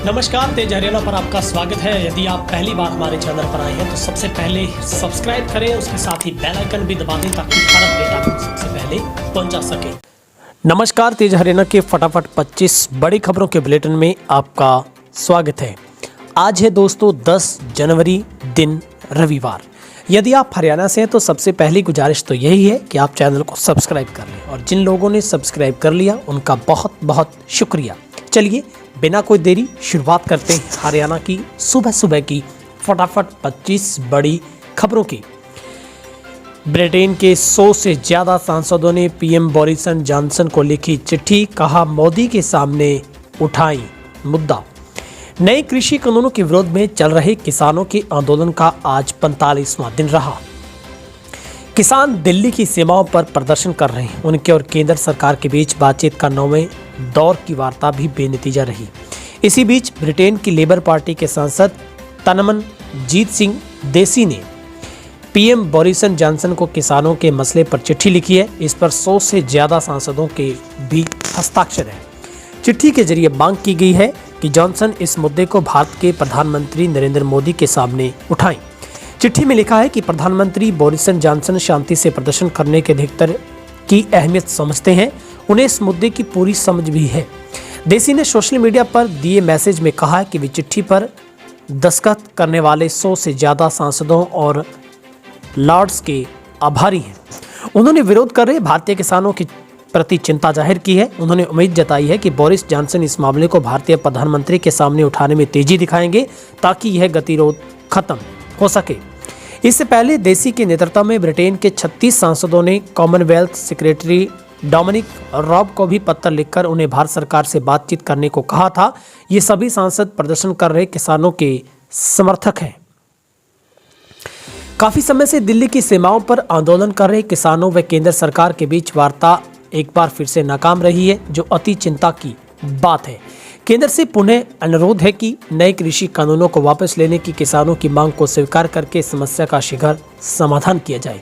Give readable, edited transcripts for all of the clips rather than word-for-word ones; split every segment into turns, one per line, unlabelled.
नमस्कार, तेज हरियाणा पर आपका स्वागत है। यदि आप पहली बार हमारे चैनल पर आए हैं तो सबसे पहले सब्सक्राइब करें, उसके साथ ही बेल आइकन भी दबा दें ताकि हर अपडेट आपको सबसे पहले पहुंचा सके। नमस्कार, तेज हरियाणा के फटाफट 25 बड़ी खबरों के बुलेटिन में आपका स्वागत है। आज है दोस्तों 10 जनवरी, दिन रविवार। यदि आप हरियाणा से हैं तो सबसे पहली गुजारिश तो यही है कि आप चैनल को सब्सक्राइब कर लें, और जिन लोगों ने सब्सक्राइब कर लिया उनका बहुत बहुत शुक्रिया। चलिए बिना कोई देरी शुरुआत करते हैं हरियाणा की सुबह सुबह की फटाफट 25 बड़ी खबरों की। ब्रिटेन के 100 से ज़्यादा सांसदों ने पीएम बोरिस जॉनसन को लिखी चिट्ठी, कहा मोदी के सामने उठाई मुद्दा। नए कृषि कानूनों के विरोध में चल रहे किसानों के आंदोलन का आज 45वां दिन रहा। किसान दिल्ली की सीमाओं पर प्रदर्शन कर रहे हैं। उनके और केंद्र सरकार के बीच बातचीत का 9वें दौर की वार्ता भी बेनतीजा रही। इसी बीच ब्रिटेन की लेबर पार्टी के सांसद तनमनजीत सिंह देसी ने पीएम बोरिस जॉनसन को किसानों के मसले पर चिट्ठी लिखी है। इस पर 100 से ज़्यादा सांसदों के भी हस्ताक्षर हैं। चिट्ठी के जरिए मांग की गई है कि जॉनसन इस मुद्दे को भारत के प्रधानमंत्री नरेंद्र मोदी के सामने उठाएं। चिट्ठी में लिखा है कि प्रधानमंत्री बोरिस जॉनसन शांति से प्रदर्शन करने के अधिकार की अहमियत समझते हैं। उन्हें इस मुद्दे की पूरी समझ भी है। देसी ने सोशल मीडिया पर दिए मैसेज में कहा है कि वे चिट्ठी पर दस्तखत करने वाले 100 से ज़्यादा सांसदों और लॉर्ड्स के आभारी हैं। उन्होंने विरोध कर रहे भारतीय किसानों के प्रति चिंता जाहिर की है। उन्होंने उम्मीद जताई है कि बोरिस जॉनसन इस मामले को भारतीय प्रधानमंत्री के सामने उठाने में तेजी दिखाएंगे ताकि यह गतिरोध खत्म हो सके। इससे पहले देसी के नेतृत्व में ब्रिटेन के 36 सांसदों ने कॉमनवेल्थ सेक्रेटरी डोमिनिक रॉब को भी पत्र लिखकर उन्हें भारत सरकार से बातचीत करने को कहा था। ये सभी सांसद प्रदर्शन कर रहे किसानों के समर्थक हैं। काफी समय से दिल्ली की सीमाओं पर आंदोलन कर रहे किसानों व केंद्र सरकार के बीच वार्ता एक बार फिर से नाकाम रही है, जो अति चिंता की बात है। केंद्र से पुनः अनुरोध है कि नए कृषि कानूनों को वापस लेने की किसानों की मांग को स्वीकार करके समस्या का शीघ्र समाधान किया जाए।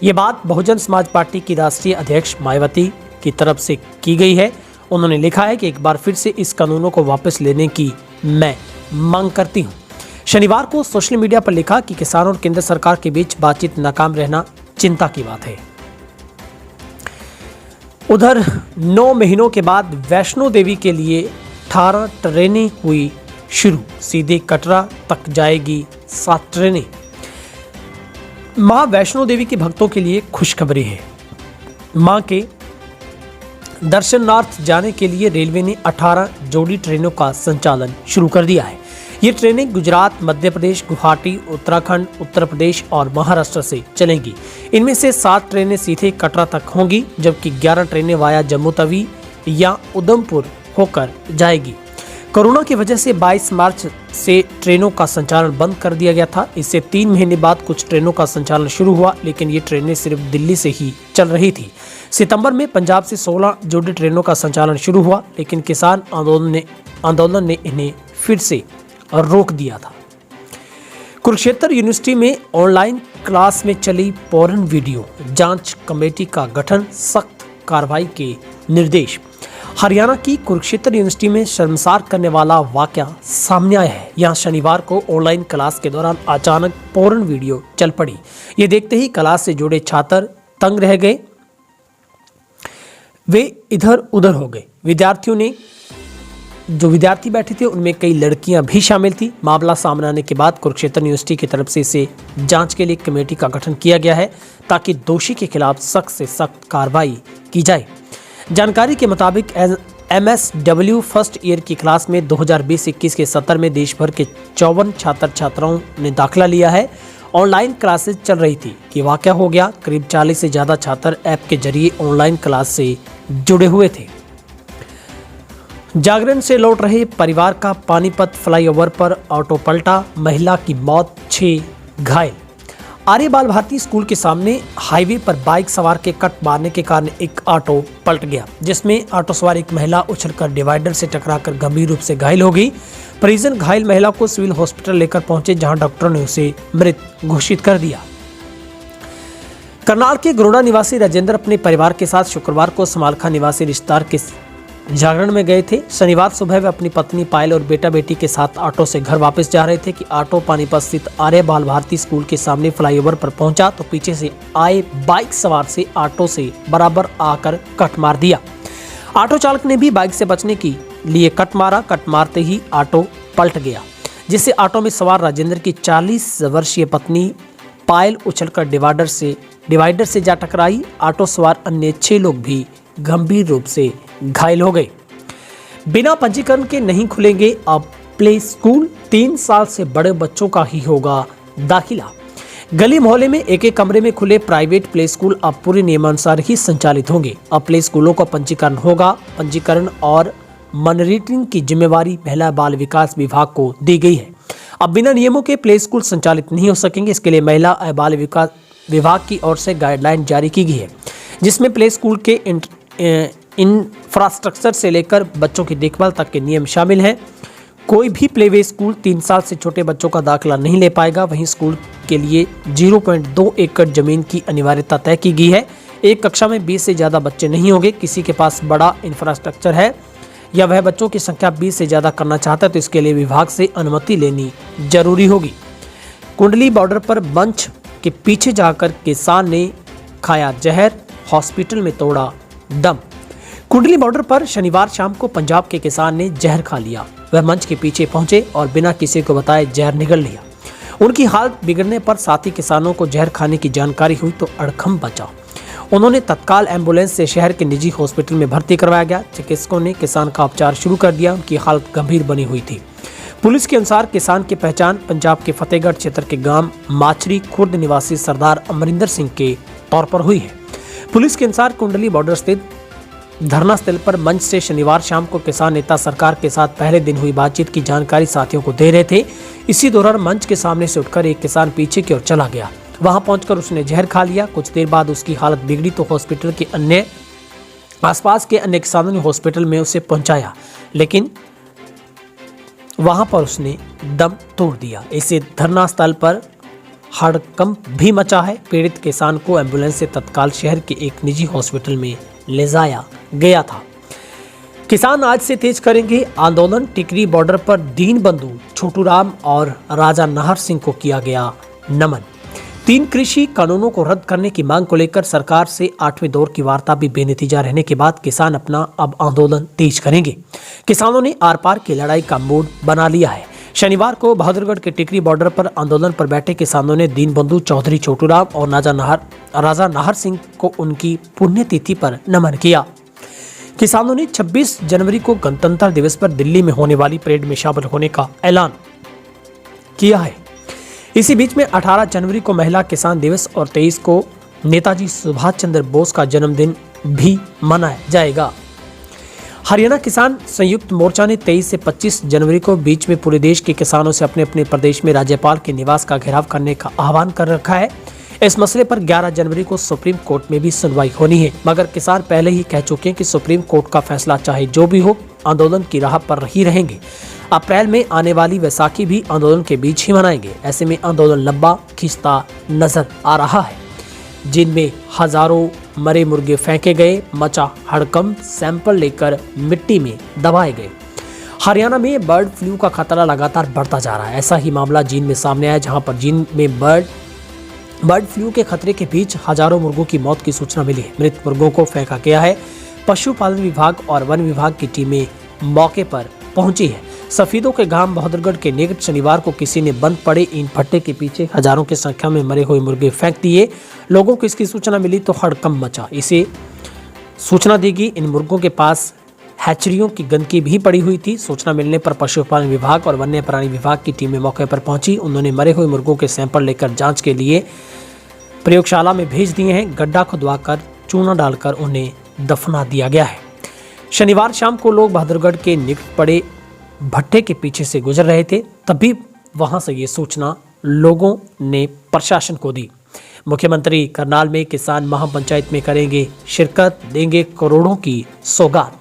ये बात बहुजन समाज पार्टी की राष्ट्रीय अध्यक्ष मायावती की तरफ से की गई है। उन्होंने लिखा है कि एक बार फिर से इस कानूनों को वापस लेने की मैं मांग करती हूँ। शनिवार को सोशल मीडिया पर लिखा कि किसानों और केंद्र सरकार के बीच बातचीत नाकाम रहना चिंता की बात है। उधर 9 महीनों के बाद वैष्णो देवी के लिए 18 ट्रेनें हुई शुरू। सीधे कटरा तक जाएगी 7 ट्रेनें। मां वैष्णो देवी के भक्तों के लिए खुशखबरी है। मां के दर्शनार्थ जाने के लिए रेलवे ने 18 जोड़ी ट्रेनों का संचालन शुरू कर दिया है। ये ट्रेनें गुजरात, मध्य प्रदेश, गुवाहाटी, उत्तराखंड, उत्तर प्रदेश और महाराष्ट्र से चलेंगी। इनमें से 7 ट्रेनें सीधे कटरा तक होंगी, जबकि 11 ट्रेनें वाया जम्मू तवी या उधमपुर होकर जाएगी। कोरोना की वजह से 22 मार्च से ट्रेनों का संचालन बंद कर दिया गया था। इससे 3 महीने बाद कुछ ट्रेनों का संचालन शुरू हुआ, लेकिन ये ट्रेनें सिर्फ दिल्ली से ही चल रही थी। सितंबर में पंजाब से 16 जोड़ी ट्रेनों का संचालन शुरू हुआ, लेकिन किसान आंदोलन ने इन्हें फिर से रोक दिया था। कुरुक्षेत्र यूनिवर्सिटी में ऑनलाइन क्लास में चली पोर्न वीडियो, जांच कमेटी का गठन, सख्त कार्रवाई के निर्देश। हरियाणा की कुरुक्षेत्र यूनिवर्सिटी में शर्मसार करने वाला वाकया सामने आया है। यहाँ शनिवार को ऑनलाइन क्लास के दौरान अचानक पोर्न वीडियो चल पड़ी। ये देखते ही क्लास से जुड़े छात्र तंग रह गए, वे इधर उधर हो गए। विद्यार्थी बैठे थे उनमें कई लड़कियां भी शामिल थी। मामला सामने आने के बाद कुरुक्षेत्र यूनिवर्सिटी की तरफ से इसे जांच के लिए कमेटी का गठन किया गया है ताकि दोषी के खिलाफ सख्त से सख्त कार्रवाई की जाए। जानकारी के मुताबिक MSW फर्स्ट ईयर की क्लास में 2020-21 के सत्र में देश भर के 54 छात्र छात्राओं ने दाखिला लिया है। ऑनलाइन क्लासेस चल रही थी कि वाकया हो गया। करीब 40 से ज़्यादा छात्र ऐप के जरिए ऑनलाइन क्लास से जुड़े हुए थे। जागरण से लौट रहे परिवार का पानीपत फ्लाईओवर पर ऑटो पलटा, महिला की मौत, 6 घायल। आर्य बाल भारती स्कूल के सामने हाईवे पर बाइक सवार के कट मारने के कारण एक ऑटो पलट गया, जिसमें ऑटो सवार एक महिला उछलकर डिवाइडर से टकराकर गंभीर रूप से घायल हो गई। परिजन घायल महिला को सिविल हॉस्पिटल लेकर पहुंचे, जहां डॉक्टरों ने उसे मृत घोषित कर दिया। करनाल के गरुड़ा निवासी राजेंद्र अपने परिवार के साथ शुक्रवार को समालखा निवासी रिश्तेदार के जागरण में गए थे। शनिवार सुबह वे अपनी पत्नी पायल और बेटा बेटी के साथ ऑटो से घर वापस जा रहे थे कि ऑटो पानीपत स्थित आर्य बाल भारती स्कूल के सामने फ्लाईओवर पर पहुंचा तो पीछे से आए बाइक सवार से ऑटो से बराबर आकर कट मार दिया। ऑटो चालक ने भी बाइक से बचने के लिए कट मारा। कट मारते ही ऑटो पलट गया, जिससे ऑटो में सवार राजेंद्र की 40 वर्षीय पत्नी पायल उछलकर डिवाइडर से जा टकराई। ऑटो सवार अन्य 6 लोग भी गंभीर रूप से घायल हो गए। बिना पंजीकरण के नहीं खुलेंगे अब प्ले स्कूल, 3 साल से बड़े बच्चों का ही होगा दाखिला। गली मोहल्ले में एक एक कमरे में खुले प्राइवेट प्ले स्कूल अब पूरे नियमानुसार ही संचालित होंगे। अब प्ले स्कूलों का पंजीकरण होगा। पंजीकरण और मॉनिटरिंग की जिम्मेवारी महिला बाल विकास विभाग को दी गई है। अब बिना नियमों के प्ले स्कूल संचालित नहीं हो सकेंगे। इसके लिए महिला और बाल विकास विभाग की ओर से गाइडलाइन जारी की गई है, जिसमें प्ले स्कूल के इंफ्रास्ट्रक्चर से लेकर बच्चों की देखभाल तक के नियम शामिल हैं। कोई भी प्लेवे स्कूल 3 साल से छोटे बच्चों का दाखिला नहीं ले पाएगा। वहीं स्कूल के लिए 0.2 एकड़ जमीन की अनिवार्यता तय की गई है। एक कक्षा में 20 से ज़्यादा बच्चे नहीं होंगे। किसी के पास बड़ा इंफ्रास्ट्रक्चर है या वह बच्चों की संख्या 20 से ज़्यादा करना चाहता है तो इसके लिए विभाग से अनुमति लेनी जरूरी होगी। कुंडली बॉर्डर पर मंच के पीछे जाकर किसान ने खाया जहर, हॉस्पिटल में तोड़ा दम। कुंडली बॉर्डर पर शनिवार शाम को पंजाब के किसान ने जहर खा लिया। वह मंच के पीछे पहुंचे और बिना किसी को बताए जहर निगल लिया। उनकी हालत बिगड़ने पर साथी किसानों को जहर खाने की जानकारी हुई तो अड़खम बचा। उन्होंने तत्काल एम्बुलेंस से शहर के निजी हॉस्पिटल में भर्ती करवाया गया। चिकित्सकों ने किसान का उपचार शुरू कर दिया। उनकी हालत गंभीर बनी हुई थी। पुलिस के अनुसार किसान की पहचान पंजाब के फतेहगढ़ क्षेत्र के गांव माचरी खुर्द निवासी सरदार अमरिंदर सिंह के तौर पर हुई है। पुलिस के अनुसार कुंडली बॉर्डर स्थित धरना स्थल पर मंच से शनिवार शाम को किसान नेता सरकार के साथ पहले दिन हुई बातचीत की जानकारी साथियों को दे रहे थे। इसी दौरान मंच के सामने से उठकर एक किसान पीछे की ओर चला गया। वहां पहुंचकर उसने जहर खा लिया। कुछ देर बाद उसकी हालत बिगड़ी तो हॉस्पिटल के आसपास के अन्य किसानों ने हॉस्पिटल में उसे पहुंचाया, लेकिन वहां पर उसने दम तोड़ दिया। इसे धरना स्थल पर हड़कंप भी मचा है। पीड़ित किसान को एम्बुलेंस से तत्काल शहर के एक निजी हॉस्पिटल में ले जाया गया था। किसान आज से तेज करेंगे आंदोलन। टिकरी बॉर्डर पर दीनबंधु छोटूराम और राजा नाहर सिंह को किया गया नमन। 3 कृषि कानूनों को रद्द करने की मांग को लेकर सरकार से 8वें दौर की वार्ता भी बेनतीजा रहने के बाद किसान अपना अब आंदोलन तेज करेंगे। किसानों ने आर पार की लड़ाई का मूड बना लिया है। शनिवार को बहादुरगढ़ के टिकरी बॉर्डर पर आंदोलन पर बैठे किसानों ने दीनबंधु चौधरी छोटूराम और राजा नाहर सिंह को उनकी पुण्यतिथि पर नमन किया। किसानों ने 26 जनवरी को गणतंत्र दिवस पर दिल्ली में होने वाली परेड में शामिल होने का ऐलान किया है। इसी बीच में 18 जनवरी को महिला किसान दिवस और 23 को नेताजी सुभाष चंद्र बोस का जन्मदिन भी मनाया जाएगा। हरियाणा किसान संयुक्त मोर्चा ने 23 से 25 जनवरी को बीच में पूरे देश के किसानों से अपने अपने प्रदेश में राज्यपाल के निवास का घेराव करने का आह्वान कर रखा है। इस मसले पर 11 जनवरी को सुप्रीम कोर्ट में भी सुनवाई होनी है, मगर किसान पहले ही कह चुके हैं कि सुप्रीम कोर्ट का फैसला चाहे जो भी हो, आंदोलन की राह पर ही रहेंगे। अप्रैल में आने वाली वैसाखी भी आंदोलन के बीच ही मनाएंगे। ऐसे में आंदोलन लंबा खिंचता नजर आ रहा है, जिनमें हजारों मरे मुर्गे फेंके गए, मचा हड़कंप, सैंपल लेकर मिट्टी में दबाए गए। हरियाणा में बर्ड फ्लू का खतरा लगातार बढ़ता जा रहा है। ऐसा ही मामला जींद में सामने आया, जहां पर जींद में बर्ड फ्लू के खतरे के बीच हजारों मुर्गों की मौत की सूचना मिली है। मृत मुर्गों को फेंका गया है। पशुपालन विभाग और वन विभाग की टीमें मौके पर पहुंची है। सफीदों के गांव बहादुरगढ़ के निकट शनिवार को किसी ने बंद पड़े ईंट भट्टे के पीछे हजारों की संख्या में मरे हुए मुर्गे फेंक दिए। लोगों को इसकी सूचना मिली तो हड़कंप मचा। इसे सूचना दी गई। इन मुर्गों के पास हैचरियों की गंदगी भी पड़ी हुई थी। सूचना मिलने पर पशुपालन विभाग और वन्य प्राणी विभाग की टीमें मौके पर पहुंची। उन्होंने मरे हुए मुर्गों के सैंपल लेकर जांच के लिए प्रयोगशाला में भेज दिए हैं। गड्ढा खुदवाकर चूना डालकर उन्हें दफना दिया गया है। शनिवार शाम को लोग बहादुरगढ़ के निकट पड़े भट्टे के पीछे से गुजर रहे थे, तभी वहां से ये सूचना लोगों ने प्रशासन को दी। मुख्यमंत्री करनाल में किसान महापंचायत में करेंगे शिरकत, देंगे करोड़ों की सौगात।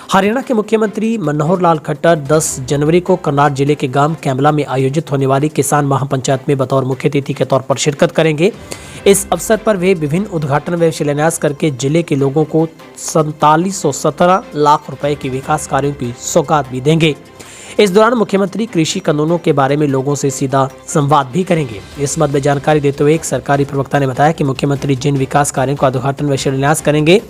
हरियाणा के मुख्यमंत्री मनोहर लाल खट्टर 10 जनवरी को करनाल जिले के गांव कैमला में आयोजित होने वाली किसान महापंचायत में बतौर मुख्य अतिथि के तौर पर शिरकत करेंगे। इस अवसर पर वे विभिन्न उद्घाटन व शिलान्यास करके जिले के लोगों को 4717 लाख रुपए के विकास कार्यों की सौगात भी देंगे। इस दौरान मुख्यमंत्री कृषि कानूनों के बारे में लोगों से सीधा संवाद भी करेंगे। इस मत में जानकारी देते हुए एक सरकारी प्रवक्ता ने बताया कि मुख्यमंत्री जिन विकास कार्यों का उद्घाटन व शिलान्यास करेंगे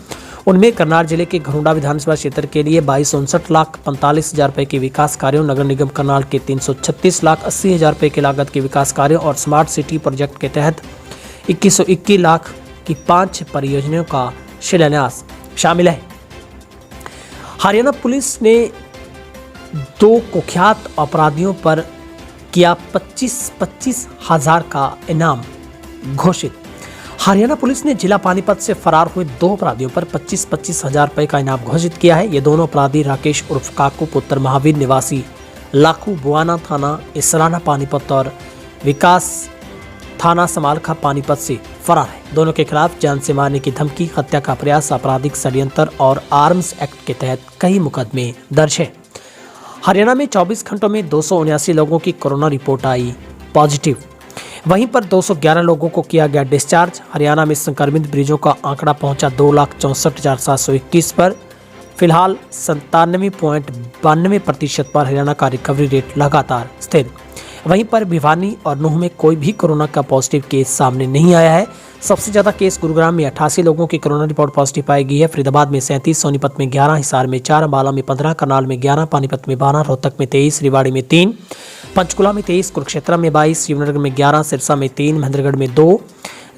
उनमें करनाल जिले के घरोंडा विधानसभा क्षेत्र के लिए 22,59,45,000 रुपए के विकास कार्यों, नगर निगम करनाल के 336,80,000 रुपए की लागत के विकास कार्यों और स्मार्ट सिटी प्रोजेक्ट के तहत 2121 लाख की 5 परियोजनाओं का शिलान्यास शामिल है। हरियाणा पुलिस ने 2 कुख्यात अपराधियों पर किया 25-25 हजार का इनाम घोषित। हरियाणा पुलिस ने जिला पानीपत से फरार हुए 2 अपराधियों पर 25-25 हजार रुपए का इनाम घोषित किया है। ये दोनों अपराधी राकेश उर्फ काकू पुत्र महावीर निवासी लाखू बुआना थाना इसराना पानीपत और विकास थाना समालखा पानीपत से फरार है। दोनों के खिलाफ जान से मारने की धमकी, हत्या का प्रयास, आपराधिक षड्यंत्र और आर्म्स एक्ट के तहत कई मुकदमे दर्ज है। हरियाणा में 24 घंटों में 279 लोगों की कोरोना रिपोर्ट आई पॉजिटिव। वहीं पर 211 लोगों को किया गया डिस्चार्ज। हरियाणा में संक्रमित मरीजों का आंकड़ा पहुंचा 2,64,721 पर। फिलहाल 97.92% पर हरियाणा का रिकवरी रेट लगातार स्थिर। वहीं पर भिवानी और नूंह में कोई भी कोरोना का पॉजिटिव केस सामने नहीं आया है। सबसे ज्यादा केस गुरुग्राम में 88 लोगों की कोरोना रिपोर्ट पॉजिटिव पाई गई है। फरीदाबाद में 37, सोनीपत में 11, हिसार में 4, अंबाला में 15, करनाल में 11, पानीपत में 12, रोहतक में 23, रेवाड़ी में 3, पंचकुला में 23, कुरुक्षेत्र में 22, शिवनगर में 11, सिरसा में 3, महेंद्रगढ़ में 2,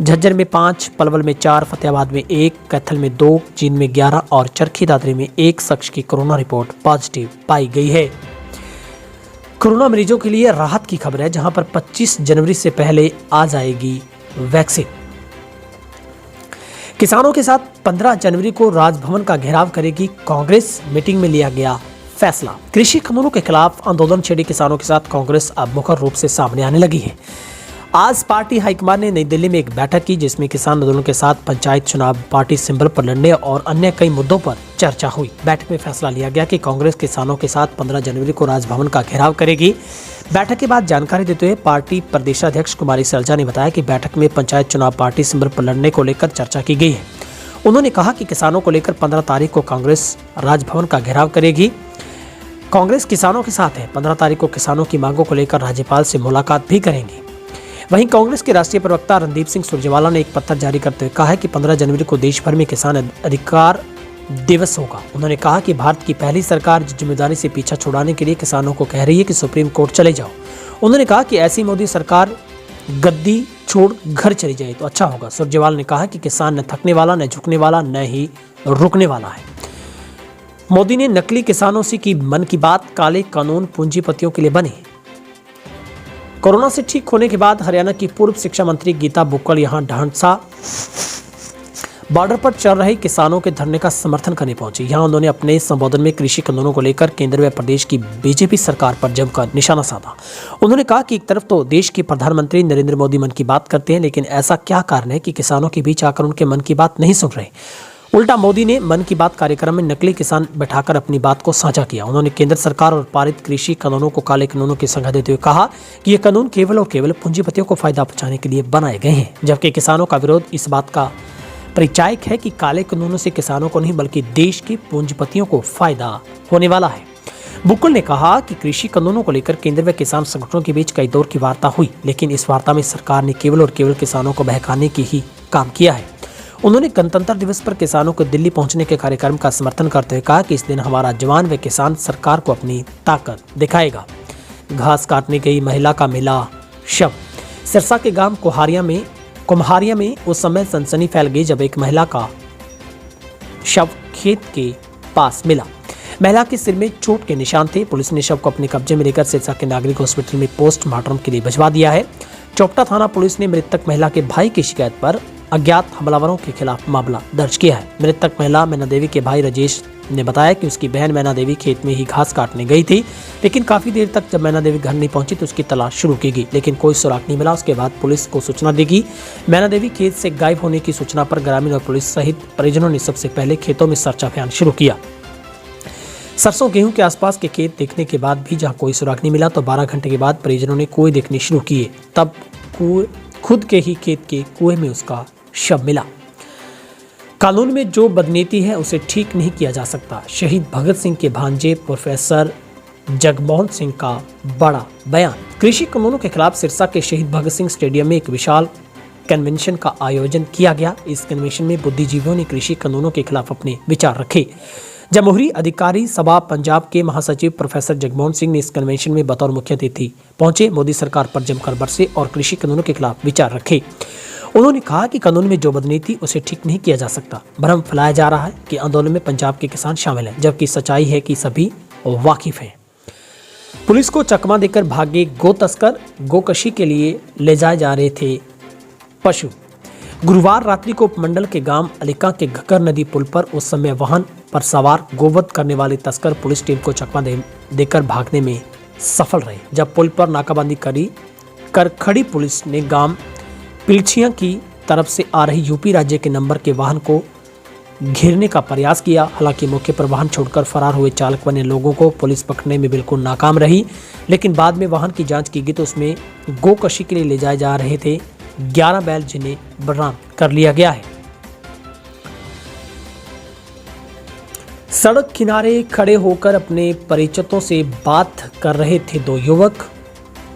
झज्जर में 5, पलवल में 4, फतेहाबाद में 1, कैथल में 2, जींद में 11 और चरखी दादरी में 1 शख्स की कोरोना रिपोर्ट पॉजिटिव पाई गई है। कोरोना मरीजों के लिए राहत की खबर है, जहां पर 25 जनवरी से पहले आ जाएगी वैक्सीन। किसानों के साथ 15 जनवरी को राजभवन का घेराव करेगी कांग्रेस, मीटिंग में लिया गया फैसला। कृषि कानूनों के खिलाफ आंदोलन छेड़ी किसानों के साथ कांग्रेस अब मुखर रूप से सामने आने लगी है। आज पार्टी हाईकमान ने नई दिल्ली में एक बैठक की, जिसमें किसान आंदोलन के साथ पंचायत चुनाव, पार्टी सिंबल पर लड़ने और अन्य कई मुद्दों पर चर्चा हुई। बैठक में फैसला लिया गया कि कांग्रेस किसानों के साथ 15 जनवरी को राजभवन का घेराव करेगी। बैठक के बाद जानकारी देते हुए पार्टी प्रदेशाध्यक्ष कुमारी सैलजा ने बताया कि बैठक में पंचायत चुनाव, पार्टी सिंबल पर लड़ने को लेकर चर्चा की गई है। उन्होंने कहा कि किसानों को लेकर 15 तारीख को कांग्रेस राजभवन का घेराव करेगी। कांग्रेस किसानों के साथ है। 15 तारीख को किसानों की मांगों को लेकर राज्यपाल से मुलाकात भी करेंगी। वहीं कांग्रेस के राष्ट्रीय प्रवक्ता रणदीप सिंह सुरजेवाला ने एक पत्र जारी करते हुए कहा है कि 15 जनवरी को देश भर में किसान अधिकार दिवस होगा। उन्होंने कहा कि भारत की पहली सरकार जिम्मेदारी से पीछा छुड़ाने के लिए किसानों को कह रही है कि सुप्रीम कोर्ट चले जाओ। उन्होंने कहा कि ऐसी मोदी सरकार गद्दी छोड़ घर चली जाए तो अच्छा होगा। सुरजेवाला ने कहा कि किसान न थकने वाला, न झुकने वाला, न ही रुकने वाला है। मोदी ने नकली किसानों से की मन की बात, काले कानून पूंजीपतियों के लिए बने। कोरोना से ठीक होने के बाद हरियाणा की पूर्व शिक्षा मंत्री गीता बुक्कल यहां ढांडसा बॉर्डर पर चल रहे किसानों के धरने का समर्थन करने पहुंची। यहां उन्होंने अपने संबोधन में कृषि कानूनों को लेकर केंद्र व प्रदेश की बीजेपी सरकार पर जमकर निशाना साधा। उन्होंने कहा कि एक तरफ तो देश के प्रधानमंत्री नरेंद्र मोदी मन की बात करते हैं, लेकिन ऐसा क्या कारण है कि किसानों के बीच आकर उनके मन की बात नहीं सुन रहे। उल्टा मोदी ने मन की बात कार्यक्रम में नकली किसान बैठाकर अपनी बात को साझा किया। उन्होंने केंद्र सरकार और पारित कृषि कानूनों को काले कानूनों की संज्ञा देते हुए कहा कि ये कानून केवल और केवल पूंजीपतियों को फायदा पहुंचाने के लिए बनाए गए हैं, जबकि किसानों का विरोध इस बात का परिचायक है कि काले कानूनों से किसानों को नहीं बल्कि देश के पूंजीपतियों को फायदा होने वाला है। बुक्कल ने कहा कि कृषि कानूनों को लेकर केंद्र व किसान संगठनों के बीच कई दौर की वार्ता हुई, लेकिन इस वार्ता में सरकार ने केवल और केवल किसानों को बहकाने की ही काम किया है। उन्होंने गणतंत्र दिवस पर किसानों को दिल्ली पहुंचने के कार्यक्रम का समर्थन करते हुए कहा कि इस दिन हमारा जवान व किसान सरकार को अपनी ताकत दिखाएगा। घास काटने गई महिला का मिला शव। सिरसा के गांव कुम्हारिया में उस समय सनसनी फैल गई जब एक महिला का शव खेत के पास मिला। महिला के सिर में चोट के निशान थे। पुलिस ने शव को अपने कब्जे में लेकर सिरसा के नागरिक हॉस्पिटल में पोस्टमार्टम के लिए भिजवा दिया है। चोपटा थाना पुलिस ने मृतक महिला के भाई की शिकायत पर अज्ञात हमलावरों के खिलाफ मामला दर्ज किया है। मृतक महिला मैना देवी के भाई राजेश ने बताया कि उसकी बहन मैना देवी खेत में ही घास काटने गई थी, लेकिन काफी देर तक जब मैना देवी घर नहीं पहुंची तो उसकी तलाश शुरू की गई, लेकिन कोई सुराग नहीं मिला। उसके बाद पुलिस को सूचना दी गई। मैना देवी खेत से गायब होने की सूचना पर ग्रामीण और पुलिस सहित परिजनों ने सबसे पहले खेतों में सर्च अभियान शुरू किया। सरसों गेहूं के आसपास के खेत देखने के बाद भी जहां कोई सुराग नहीं मिला तो 12 घंटे के बाद परिजनों ने कुएं देखने शुरू किए। तब खुद के ही खेत के कुएं में उसका शव मिला। कानून में जो बदनीति है उसे ठीक नहीं किया जा सकता। शहीद भगत सिंह के भांजे प्रोफेसर जगमोहन सिंह का बड़ा बयान। कृषि कानूनों के खिलाफ सिरसा के शहीद भगत सिंह स्टेडियम में एक विशाल कन्वेंशन का आयोजन किया गया। इस कन्वेंशन में बुद्धिजीवियों ने कृषि कानूनों के खिलाफ अपने विचार रखे। जमहूरी अधिकारी सभा पंजाब के महासचिव प्रोफेसर जगमोहन सिंह ने इस कन्वेंशन में बतौर मुख्य अतिथि पहुंचे। मोदी सरकार पर जमकर बरसे और कृषि कानूनों के खिलाफ विचार रखे। उन्होंने कहा कि कानून में जो बदनीति उसे ठीक नहीं किया जा सकता। भ्रम फैलाया जा रहा है कि आंदोलन में पंजाब के किसान शामिल हैं, जबकि सच्चाई है कि सभी वाकिफ हैं। पुलिस को चकमा देकर भागे गो तस्कर। गोकशी के लिए ले जाए जा रहे थे पशु। गुरुवार रात्रि को उपमंडल के गांव अलिका के घकर नदी पुल पर उस समय वाहन पर सवार गोवध करने वाले तस्कर पुलिस टीम को चकमा देकर भागने में सफल रहे। जब पुल पर नाकाबंदी कर खड़ी पुलिस ने गांव पिलछिया की तरफ से आ रही यूपी राज्य के नंबर के वाहन को घेरने का प्रयास किया। हालांकि मौके पर वाहन छोड़कर फरार हुए चालक बने लोगों को पुलिस पकड़ने में बिल्कुल नाकाम रही। लेकिन बाद में वाहन की जांच की गई तो उसमें गोकशी के लिए ले जाए जा रहे थे 11 बैल, जिन्हें बरामद कर लिया गया है। सड़क किनारे खड़े होकर अपने परिचितों से बात कर रहे थे दो युवक,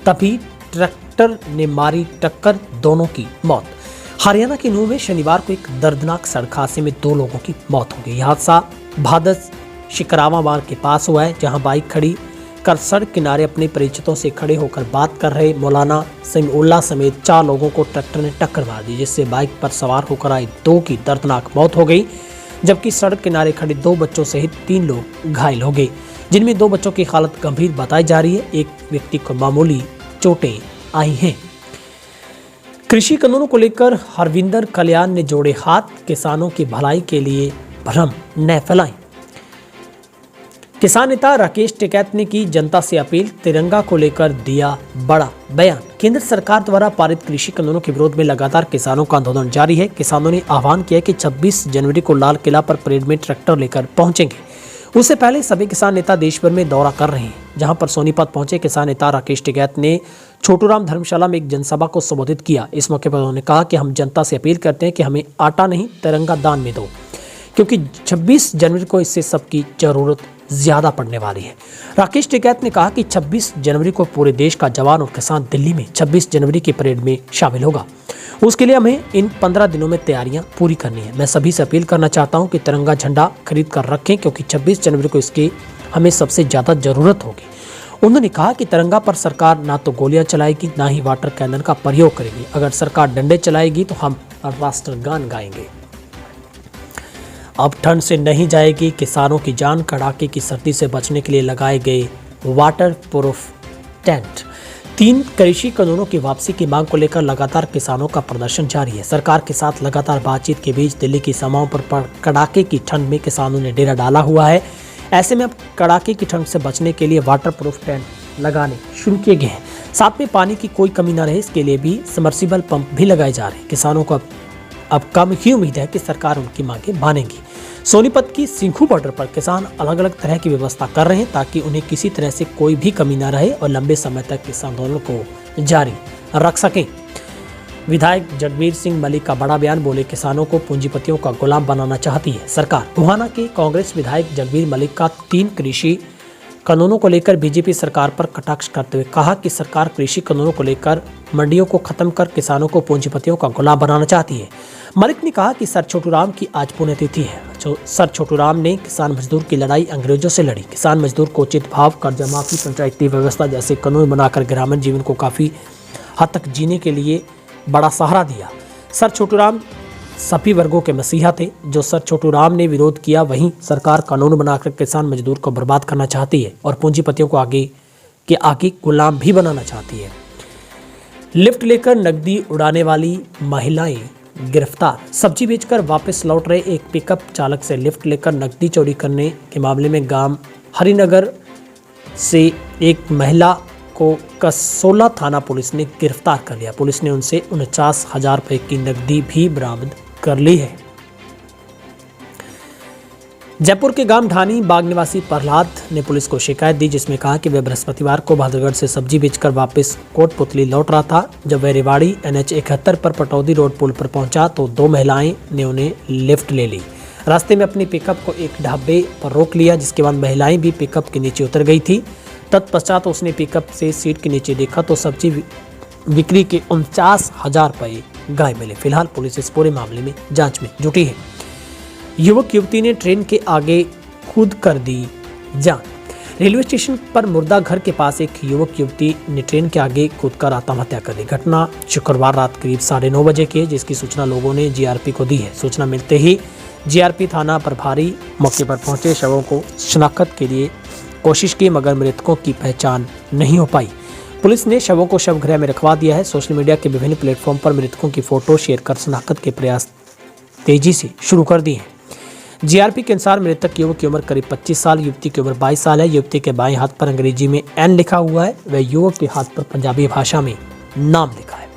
तभी ट्रैक्टर ने मारी टक्कर, दोनों की मौत। हरियाणा के नूह में शनिवार को एक दर्दनाक सड़क हादसे में 2 लोगों की मौत हो गई। हादसा भादस शिकरावा मार्ग के पास हुआ है, जहां बाइक खड़ी कर सड़क किनारे अपने परिचितों से खड़े होकर बात कर रहे मौलाना समीउल्लाह समेत 4 लोगों को ट्रैक्टर ने टक्कर मार दी, जिससे बाइक पर सवार होकर आए 2 की दर्दनाक मौत हो गई, जबकि सड़क किनारे खड़े 2 बच्चों सहित 3 लोग घायल हो गए, जिनमें 2 बच्चों की हालत गंभीर बताई जा रही है। एक व्यक्ति को मामूली चोटें आई हैं। कृषि कानूनों को लेकर हरविंदर कल्याण ने जोड़े हाथ, किसानों की भलाई के लिए भ्रम न फैलाएं। किसान नेता राकेश टिकैत ने की जनता से अपील, तिरंगा को लेकर दिया बड़ा बयान। केंद्र सरकार द्वारा पारित कृषि कानूनों के विरोध में लगातार किसानों का आंदोलन जारी है। किसानों ने आह्वान किया कि 26 जनवरी को लाल किला पर परेड में ट्रैक्टर लेकर पहुंचेंगे। उससे पहले सभी किसान नेता देश भर में दौरा कर रहे हैं। जहां पर सोनीपत पहुंचे किसान नेता राकेश टिकैत ने छोटूराम धर्मशाला में एक जनसभा को संबोधित किया। इस मौके पर उन्होंने कहा कि हम जनता से अपील करते हैं कि हमें आटा नहीं, तिरंगा दान में दो, क्योंकि 26 जनवरी को इससे सबकी जरूरत ज्यादा पड़ने वाली है। राकेश टिकैत ने कहा कि 26 जनवरी को पूरे देश का जवान और किसान दिल्ली में 26 जनवरी की परेड में शामिल होगा। उसके लिए हमें इन 15 दिनों में तैयारियां पूरी करनी है। मैं सभी से अपील करना चाहता हूं कि तिरंगा झंडा खरीद कर रखें, क्योंकि 26 जनवरी को इसकी हमें सबसे ज्यादा जरूरत होगी। उन्होंने कहा कि तिरंगा पर सरकार ना तो गोलियां चलाएगी, ना ही वाटर कैनन का प्रयोग करेगी। अगर सरकार डंडे चलाएगी तो हम राष्ट्रगान गाएंगे। अब ठंड से नहीं जाएगी किसानों की जान। कड़ाके की सर्दी से बचने के लिए लगाए गए वाटर प्रूफ टेंट। 3 कृषि कानूनों की वापसी की मांग को लेकर लगातार किसानों का प्रदर्शन जारी है। सरकार के साथ लगातार बातचीत के बीच दिल्ली की सीमाओं पर कड़ाके की ठंड में किसानों ने डेरा डाला हुआ है। ऐसे में अब कड़ाके की ठंड से बचने के लिए वाटर प्रूफ टेंट लगाने शुरू किए गए हैं। साथ में पानी की कोई कमी न रहे, इसके लिए भी सबमर्सिबल पंप भी लगाए जा रहे हैं। किसानों को अब कम ही उम्मीद है कि सरकार उनकी मांगे मानेगी। सोनीपत की सिंघू बॉर्डर पर किसान अलग अलग तरह की व्यवस्था कर रहे हैं ताकि उन्हें किसी तरह से कोई भी कमी न रहे और लंबे समय तक इस आंदोलन को जारी रख सकें। विधायक जगबीर सिंह मलिक का बड़ा बयान, बोले किसानों को पूंजीपतियों का गुलाम बनाना चाहती है सरकार। गोहाना के कांग्रेस विधायक जगबीर मलिक का 3 कृषि कानूनों को लेकर बीजेपी सरकार पर कटाक्ष करते हुए कहा कि सरकार कृषि कानूनों को लेकर मंडियों को खत्म कर किसानों को पूंजीपतियों का गुलाम बनाना चाहती है। मलिक ने कहा कि सर छोटूराम की आज पुण्यतिथि है। सर छोटूराम ने किसान मजदूर की लड़ाई अंग्रेजों से लड़ी। किसान मजदूर को उचित भाव, कर्जा माफी, पंचायती व्यवस्था जैसे कानून बनाकर ग्रामीण जीवन को काफी हद तक जीने के लिए बड़ा सहारा दिया। सर छोटूराम सभी वर्गों के मसीहा थे। जो सर छोटूराम ने विरोध किया, वहीं सरकार कानून बनाकर किसान मजदूर को बर्बाद करना चाहती है और पूंजीपतियों को आगे गुलाम भी बनाना चाहती है। लिफ्ट लेकर नकदी उड़ाने वाली महिलाएं गिरफ्तार। सब्जी बेचकर वापस लौट रहे एक पिकअप चालक से लिफ्ट लेकर नकदी चोरी करने के मामले में गांव हरिनगर से एक महिला को कसोला थाना पुलिस ने गिरफ्तार कर लिया। पुलिस ने उनसे 49,000 रुपए की नकदी भी बरामद कर ली है। जयपुर के गांव ढानी बाग निवासी प्रहलाद ने पुलिस को शिकायत दी, जिसमें कहा कि वह बृहस्पतिवार को बहादुरगढ़ से सब्जी बेचकर वापस कोटपुतली लौट रहा था। जब वह रेवाड़ी NH 71 पर पटौदी रोड पुल पर पहुंचा तो दो महिलाएं ने उन्हें लिफ्ट ले ली। रास्ते में अपनी पिकअप को एक ढाबे पर रोक लिया, जिसके बाद महिलाएं भी पिकअप के नीचे उतर गई थी। तत्पश्चात उसने पिकअप से सीट के नीचे देखा तो सब्जी बिक्री के 49,000 रुपये गायब मिले। फिलहाल पुलिस इस पूरे मामले में जांच में जुटी है। युवक युवती ने ट्रेन के आगे कूद कर दी जान। रेलवे स्टेशन पर मुर्दा घर के पास एक युवक युवती ने ट्रेन के आगे कूदकर आत्महत्या कर दी। घटना शुक्रवार रात करीब 9:30 बजे की है, जिसकी सूचना लोगों ने GRP को दी है। सूचना मिलते ही GRP थाना प्रभारी मौके पर पहुंचे, शवों को शनाख्त के लिए कोशिश की, मगर मृतकों की पहचान नहीं हो पाई। पुलिस ने शवों को शवगृह में रखवा दिया है। सोशल मीडिया के विभिन्न प्लेटफॉर्म पर मृतकों की फोटो शेयर कर शनाख्त के प्रयास तेजी से शुरू कर दिए हैं। GRP के अनुसार मृतक युवक की उम्र करीब 25 साल, युवती की उम्र 22 साल है। युवती के बाएं हाथ पर अंग्रेजी में N लिखा हुआ है, वह युवक के हाथ पर पंजाबी भाषा में नाम लिखा है।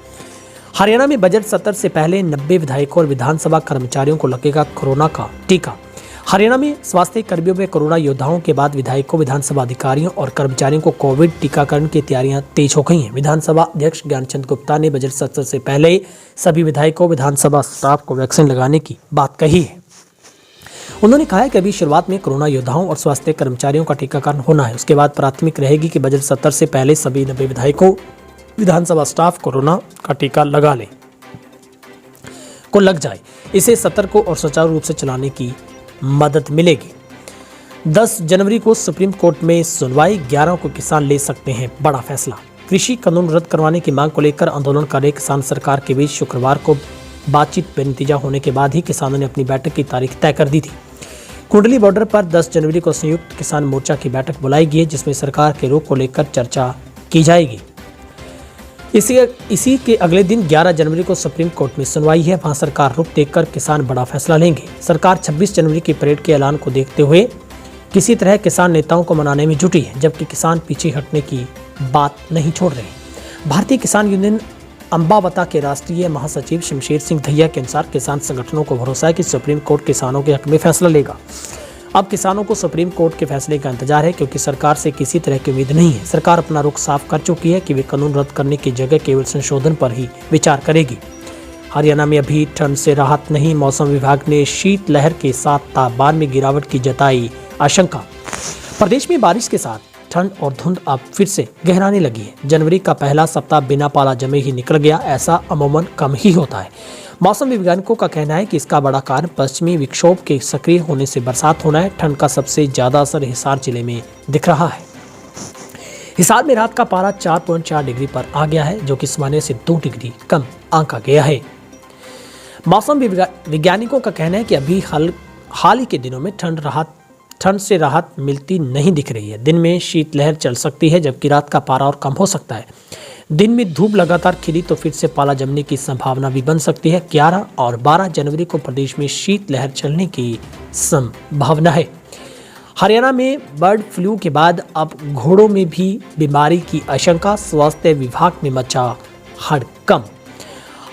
हरियाणा में बजट सत्र से पहले 90 विधायकों और विधानसभा कर्मचारियों को लगेगा कोरोना का टीका। हरियाणा में स्वास्थ्य कर्मियों व कोरोना योद्धाओं के बाद विधायकों, विधानसभा अधिकारियों और कर्मचारियों को कोविड टीकाकरण की तैयारियां तेज हो गई हैं। विधानसभा अध्यक्ष ज्ञानचंद गुप्ता ने बजट सत्र से पहले सभी विधायकों, विधानसभा स्टाफ को वैक्सीन लगाने की बात कही है। उन्होंने कहा है कि अभी शुरुआत में कोरोना योद्धाओं और स्वास्थ्य कर्मचारियों का टीकाकरण होना है। उसके बाद प्राथमिक रहेगी कि बजट सत्र से पहले सभी 90 विधायकों, विधानसभा स्टाफ कोरोना का टीका लग जाए। इसे सत्र को और सुचारू रूप से चलाने की मदद मिलेगी। 10 जनवरी को सुप्रीम कोर्ट में सुनवाई, 11 को किसान ले सकते हैं बड़ा फैसला। कृषि कानून रद्द करवाने की मांग को लेकर आंदोलन कर रहे किसान सरकार के बीच शुक्रवार को बातचीत बेनतीजा होने के बाद ही किसानों ने अपनी बैठक की तारीख तय कर दी थी। कुंडली बॉर्डर पर 10 जनवरी को संयुक्त किसान मोर्चा की बैठक बुलाई गई है, जिसमें सरकार के रुख को लेकर चर्चा की जाएगी। इसी के अगले दिन 11 जनवरी को सुप्रीम कोर्ट में सुनवाई है। वहां सरकार रुख देखकर किसान बड़ा फैसला लेंगे। सरकार 26 जनवरी की परेड के ऐलान को देखते हुए किसी तरह किसान नेताओं को मनाने में जुटी है, जबकि किसान पीछे हटने की बात नहीं छोड़ रहे। भारतीय किसान यूनियन अम्बावता के राष्ट्रीय महासचिव शमशेर सिंह धैया के अनुसार किसान संगठनों को भरोसा है कि सुप्रीम कोर्ट किसानों के हक में फैसला लेगा। अब किसानों को सुप्रीम कोर्ट के फैसले का इंतजार है, क्योंकि सरकार से किसी तरह की उम्मीद नहीं है। सरकार अपना रुख साफ कर चुकी है कि वे कानून रद्द करने की जगह केवल संशोधन पर ही विचार करेगी। हरियाणा में अभी ठंड से राहत नहीं। मौसम विभाग ने शीत लहर के साथ तापमान में गिरावट की जताई आशंका। प्रदेश में बारिश के साथ ठंड और धुंध अब फिर से गहराने लगी है। जनवरी का पहला सप्ताह बिना पाला जमे ही निकल गया, ऐसा अमूमन कम ही होता है। मौसम वैज्ञानिकों का कहना है कि इसका बड़ा कारण पश्चिमी विक्षोभ के सक्रिय होने से बरसात होना है। ठंड का सबसे ज्यादा असर हिसार जिले में दिख रहा है। हिसार में रात का पारा 4.4 डिग्री पर आ गया है, जो कि सामान्य से 2 डिग्री कम आंका गया है। मौसम वैज्ञानिकों का कहना है कि अभी हाल ही के दिनों में ठंड से राहत मिलती नहीं दिख रही है। दिन में शीतलहर चल सकती है, जबकि रात का पारा और कम हो सकता है। दिन में धूप लगातार खिली तो फिर से पाला जमने की संभावना भी बन सकती है। 11 और 12 जनवरी को प्रदेश में शीतलहर चलने की संभावना है। हरियाणा में बर्ड फ्लू के बाद अब घोड़ों में भी बीमारी की आशंका, स्वास्थ्य विभाग में मचा हड़कंप।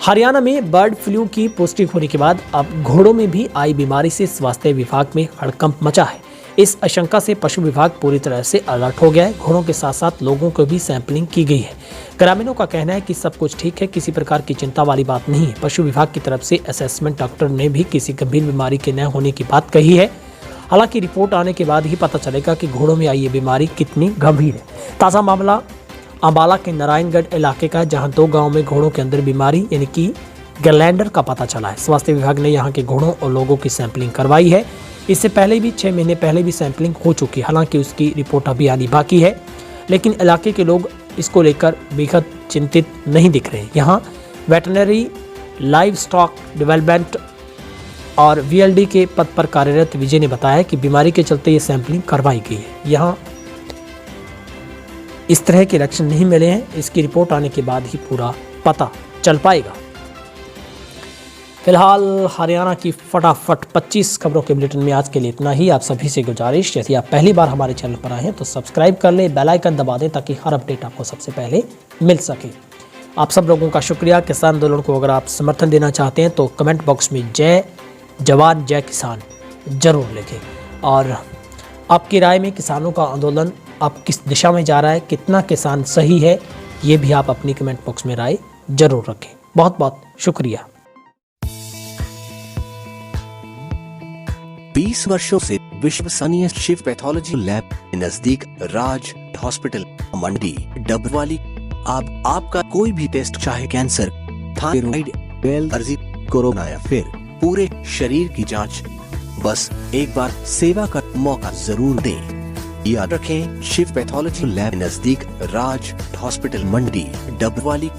हरियाणा में बर्ड फ्लू की पुष्टि होने के बाद अब घोड़ों में भी आई बीमारी से स्वास्थ्य विभाग में हड़कंप मचा है। इस आशंका से पशु विभाग पूरी तरह से अलर्ट हो गया है। घोड़ों के साथ साथ लोगों को भी सैंपलिंग की गई है। ग्रामीणों का कहना है कि सब कुछ ठीक है, किसी प्रकार की चिंता वाली बात नहीं है। पशु विभाग की तरफ से असेसमेंट डॉक्टर ने भी किसी गंभीर बीमारी के न होने की बात कही है। हालांकि रिपोर्ट आने के बाद ही पता चलेगा कि घोड़ों में आई ये बीमारी कितनी गंभीर है। ताज़ा मामला अम्बाला के नारायणगढ़ इलाके का है, जहां 2 गाँव में घोड़ों के अंदर बीमारी यानी कि गलैंडर का पता चला है। स्वास्थ्य विभाग ने यहाँ के घोड़ों और लोगों की सैंपलिंग करवाई है। इससे पहले भी 6 महीने पहले भी सैंपलिंग हो चुकी है। हालांकि उसकी रिपोर्ट अभी आनी बाकी है, लेकिन इलाके के लोग इसको लेकर बेहद चिंतित नहीं दिख रहे। यहाँ वेटरनरी लाइव स्टॉक डेवलपमेंट और VLD के पद पर कार्यरत विजय ने बताया कि बीमारी के चलते ये सैंपलिंग करवाई गई है। यहाँ इस तरह के लक्षण नहीं मिले हैं। इसकी रिपोर्ट आने के बाद ही पूरा पता चल पाएगा। फिलहाल हरियाणा की फटाफट 25 खबरों के बुलेटिन में आज के लिए इतना ही। आप सभी से गुजारिश, यदि आप पहली बार हमारे चैनल पर आए हैं तो सब्सक्राइब कर लें, बेल आइकन दबा दें ताकि हर अपडेट आपको सबसे पहले मिल सके। आप सब लोगों का शुक्रिया। किसान आंदोलन को अगर आप समर्थन देना चाहते हैं तो कमेंट बॉक्स में जय जवान जय किसान जरूर लिखें। और आपकी राय में किसानों का आंदोलन अब किस दिशा में जा रहा है, कितना किसान सही है, ये भी आप अपनी कमेंट बॉक्स में राय जरूर रखें। बहुत बहुत शुक्रिया।
20 वर्षों से विश्वसनीय शिव पैथोलॉजी लैब नजदीक राज हॉस्पिटल मंडी डबवाली। आपका कोई भी टेस्ट, चाहे कैंसर, थायराइड, एलर्जी, कोरोना या फिर पूरे शरीर की जांच, बस एक बार सेवा का मौका जरूर दें। याद रखें, शिव पैथोलॉजी लैब नजदीक राज हॉस्पिटल मंडी डबवाली।